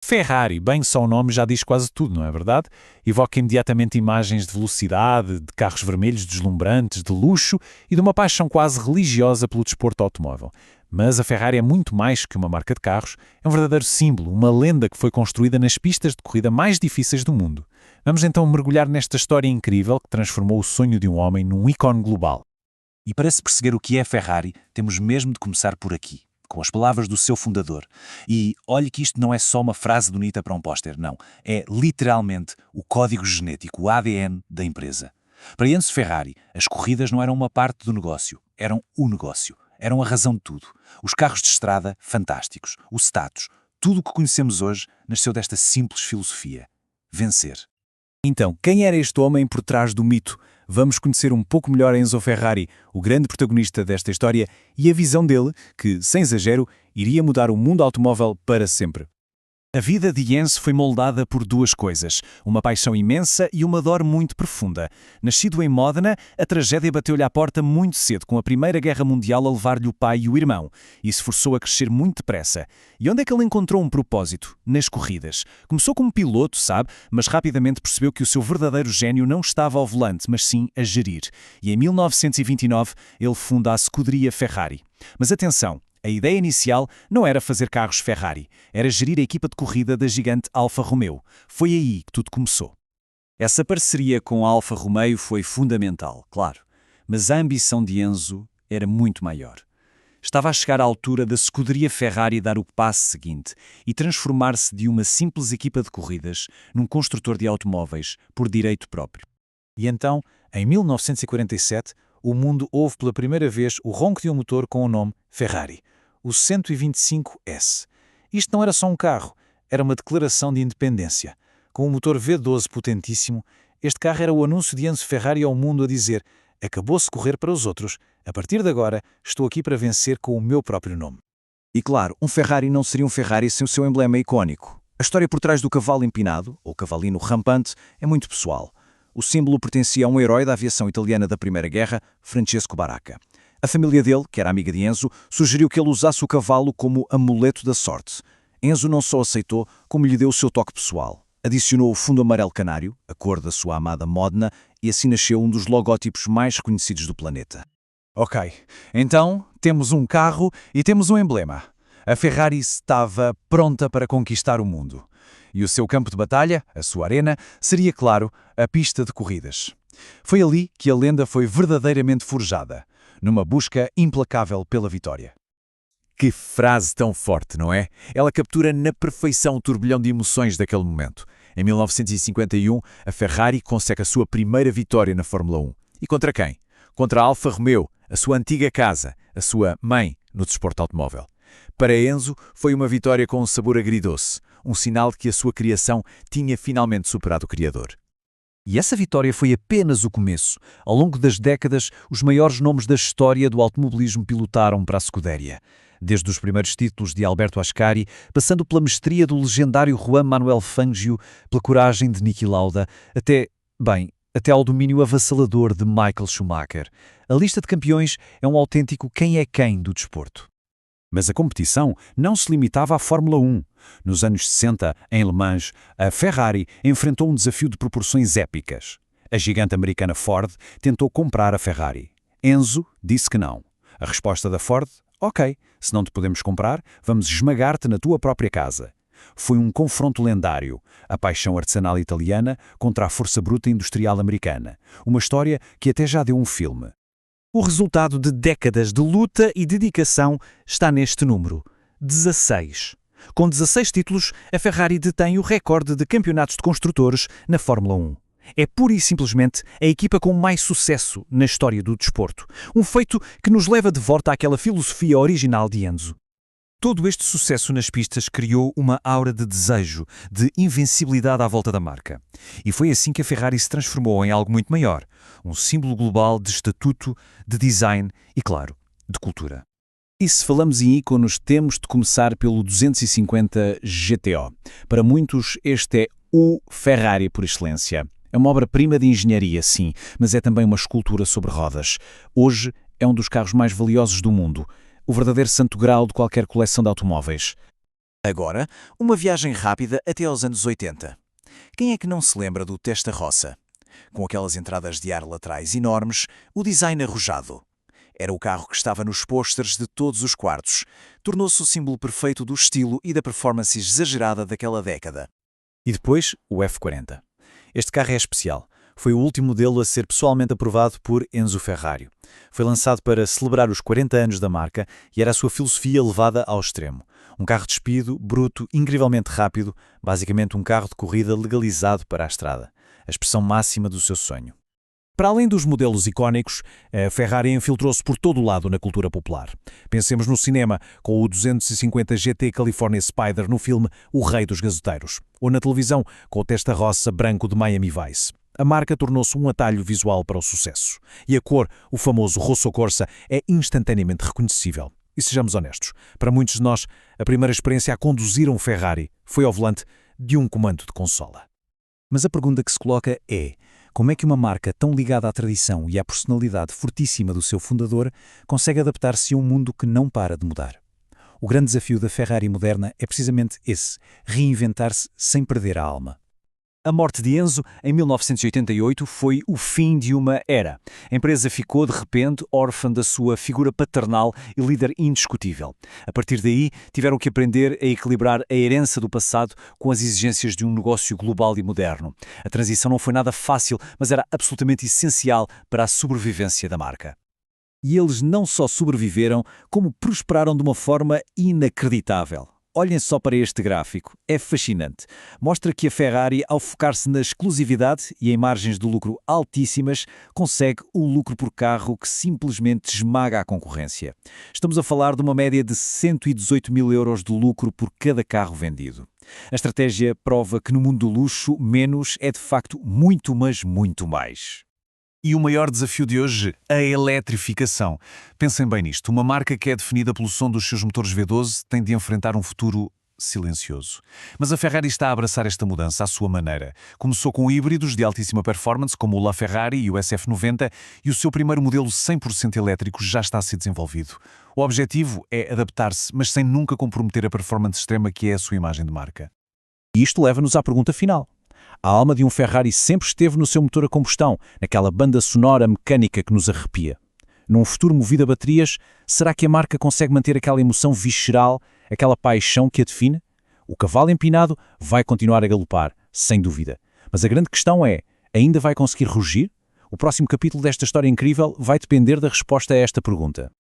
Ferrari, bem só o nome já diz quase tudo, não é verdade? Evoca imediatamente imagens de velocidade, de carros vermelhos deslumbrantes, de luxo e de uma paixão quase religiosa pelo desporto automóvel. Mas a Ferrari é muito mais que uma marca de carros, é um verdadeiro símbolo, uma lenda que foi construída nas pistas de corrida mais difíceis do mundo. Vamos então mergulhar nesta história incrível que transformou o sonho de um homem num ícone global. E para se perceber o que é Ferrari, temos mesmo de começar por aqui, com as palavras do seu fundador. E olhe que isto não é só uma frase bonita para um póster, não. É literalmente o código genético, o ADN da empresa. Para Enzo Ferrari, as corridas não eram uma parte do negócio, eram o negócio. Eram a razão de tudo. Os carros de estrada, fantásticos. O status. Tudo o que conhecemos hoje nasceu desta simples filosofia. Vencer. Então, quem era este homem por trás do mito? Vamos conhecer um pouco melhor Enzo Ferrari, o grande protagonista desta história, e a visão dele, que, sem exagero, iria mudar o mundo automóvel para sempre. A vida de Enzo foi moldada por duas coisas, uma paixão imensa e uma dor muito profunda. Nascido em Módena, a tragédia bateu-lhe à porta muito cedo, com a Primeira Guerra Mundial a levar-lhe o pai e o irmão. Isso forçou a crescer muito depressa. E onde é que ele encontrou um propósito? Nas corridas. Começou como piloto, sabe, mas rapidamente percebeu que o seu verdadeiro gênio não estava ao volante, mas sim a gerir. E em 1929 ele funda a Scuderia Ferrari. Mas atenção! A ideia inicial não era fazer carros Ferrari, era gerir a equipa de corrida da gigante Alfa Romeo. Foi aí que tudo começou. Essa parceria com a Alfa Romeo foi fundamental, claro, mas a ambição de Enzo era muito maior. Estava a chegar à altura da Scuderia Ferrari dar o passo seguinte e transformar-se de uma simples equipa de corridas num construtor de automóveis por direito próprio. E então, em 1947, o mundo ouve pela primeira vez o ronco de um motor com o nome Ferrari, o 125S. Isto não era só um carro, era uma declaração de independência. Com um motor V12 potentíssimo, este carro era o anúncio de Enzo Ferrari ao mundo a dizer: acabou-se correr para os outros, a partir de agora estou aqui para vencer com o meu próprio nome. E claro, um Ferrari não seria um Ferrari sem o seu emblema icónico. A história por trás do cavalo empinado, ou cavalino rampante, é muito pessoal. O símbolo pertencia a um herói da aviação italiana da Primeira Guerra, Francesco Baracca. A família dele, que era amiga de Enzo, sugeriu que ele usasse o cavalo como amuleto da sorte. Enzo não só aceitou, como lhe deu o seu toque pessoal. Adicionou o fundo amarelo canário, a cor da sua amada Módena, e assim nasceu um dos logótipos mais reconhecidos do planeta. Ok, então temos um carro e temos um emblema. A Ferrari estava pronta para conquistar o mundo. E o seu campo de batalha, a sua arena, seria, claro, a pista de corridas. Foi ali que a lenda foi verdadeiramente forjada, numa busca implacável pela vitória. Que frase tão forte, não é? Ela captura na perfeição o turbilhão de emoções daquele momento. Em 1951, a Ferrari consegue a sua primeira vitória na Fórmula 1. E contra quem? Contra a Alfa Romeo, a sua antiga casa, a sua mãe no desporto automóvel. Para Enzo, foi uma vitória com um sabor agridoce, um sinal de que a sua criação tinha finalmente superado o criador. E essa vitória foi apenas o começo. Ao longo das décadas, os maiores nomes da história do automobilismo pilotaram para a Scuderia. Desde os primeiros títulos de Alberto Ascari, passando pela mestria do legendário Juan Manuel Fangio, pela coragem de Niki Lauda, até ao domínio avassalador de Michael Schumacher. A lista de campeões é um autêntico quem é quem do desporto. Mas a competição não se limitava à Fórmula 1. Nos anos 60, em Le Mans, a Ferrari enfrentou um desafio de proporções épicas. A gigante americana Ford tentou comprar a Ferrari. Enzo disse que não. A resposta da Ford: ok, se não te podemos comprar, vamos esmagar-te na tua própria casa. Foi um confronto lendário, a paixão artesanal italiana contra a força bruta industrial americana. Uma história que até já deu um filme. O resultado de décadas de luta e dedicação está neste número: 16. Com 16 títulos, a Ferrari detém o recorde de campeonatos de construtores na Fórmula 1. É pura e simplesmente a equipa com mais sucesso na história do desporto. Um feito que nos leva de volta àquela filosofia original de Enzo. Todo este sucesso nas pistas criou uma aura de desejo, de invencibilidade à volta da marca. E foi assim que a Ferrari se transformou em algo muito maior, um símbolo global de estatuto, de design e, claro, de cultura. E se falamos em íconos, temos de começar pelo 250 GTO. Para muitos, este é o Ferrari por excelência. É uma obra-prima de engenharia, sim, mas é também uma escultura sobre rodas. Hoje é um dos carros mais valiosos do mundo. O verdadeiro santo grau de qualquer coleção de automóveis. Agora, uma viagem rápida até aos anos 80. Quem é que não se lembra do Testarossa? Com aquelas entradas de ar laterais enormes, o design arrojado. Era o carro que estava nos pósteres de todos os quartos. Tornou-se o símbolo perfeito do estilo e da performance exagerada daquela década. E depois, o F40. Este carro é especial. Foi o último modelo a ser pessoalmente aprovado por Enzo Ferrari. Foi lançado para celebrar os 40 anos da marca e era a sua filosofia levada ao extremo. Um carro despido, bruto, incrivelmente rápido, basicamente um carro de corrida legalizado para a estrada. A expressão máxima do seu sonho. Para além dos modelos icónicos, a Ferrari infiltrou-se por todo o lado na cultura popular. Pensemos no cinema, com o 250 GT California Spider no filme O Rei dos Gazoteiros, ou na televisão, com o Testarossa branco de Miami Vice. A marca tornou-se um atalho visual para o sucesso. E a cor, o famoso Rosso Corsa, é instantaneamente reconhecível. E sejamos honestos, para muitos de nós, a primeira experiência a conduzir um Ferrari foi ao volante de um comando de consola. Mas a pergunta que se coloca é: como é que uma marca tão ligada à tradição e à personalidade fortíssima do seu fundador consegue adaptar-se a um mundo que não para de mudar? O grande desafio da Ferrari moderna é precisamente esse: reinventar-se sem perder a alma. A morte de Enzo, em 1988, foi o fim de uma era. A empresa ficou, de repente, órfã da sua figura paternal e líder indiscutível. A partir daí, tiveram que aprender a equilibrar a herança do passado com as exigências de um negócio global e moderno. A transição não foi nada fácil, mas era absolutamente essencial para a sobrevivência da marca. E eles não só sobreviveram, como prosperaram de uma forma inacreditável. Olhem só para este gráfico, é fascinante. Mostra que a Ferrari, ao focar-se na exclusividade e em margens de lucro altíssimas, consegue o lucro por carro que simplesmente esmaga a concorrência. Estamos a falar de uma média de 118 mil euros de lucro por cada carro vendido. A estratégia prova que no mundo do luxo, menos é de facto muito, mas muito mais. E o maior desafio de hoje, a eletrificação. Pensem bem nisto, uma marca que é definida pelo som dos seus motores V12 tem de enfrentar um futuro silencioso. Mas a Ferrari está a abraçar esta mudança à sua maneira. Começou com híbridos de altíssima performance, como o LaFerrari e o SF90, e o seu primeiro modelo 100% elétrico já está a ser desenvolvido. O objetivo é adaptar-se, mas sem nunca comprometer a performance extrema que é a sua imagem de marca. E isto leva-nos à pergunta final. A alma de um Ferrari sempre esteve no seu motor a combustão, naquela banda sonora mecânica que nos arrepia. Num futuro movido a baterias, será que a marca consegue manter aquela emoção visceral, aquela paixão que a define? O cavalo empinado vai continuar a galopar, sem dúvida. Mas a grande questão é, ainda vai conseguir rugir? O próximo capítulo desta história incrível vai depender da resposta a esta pergunta.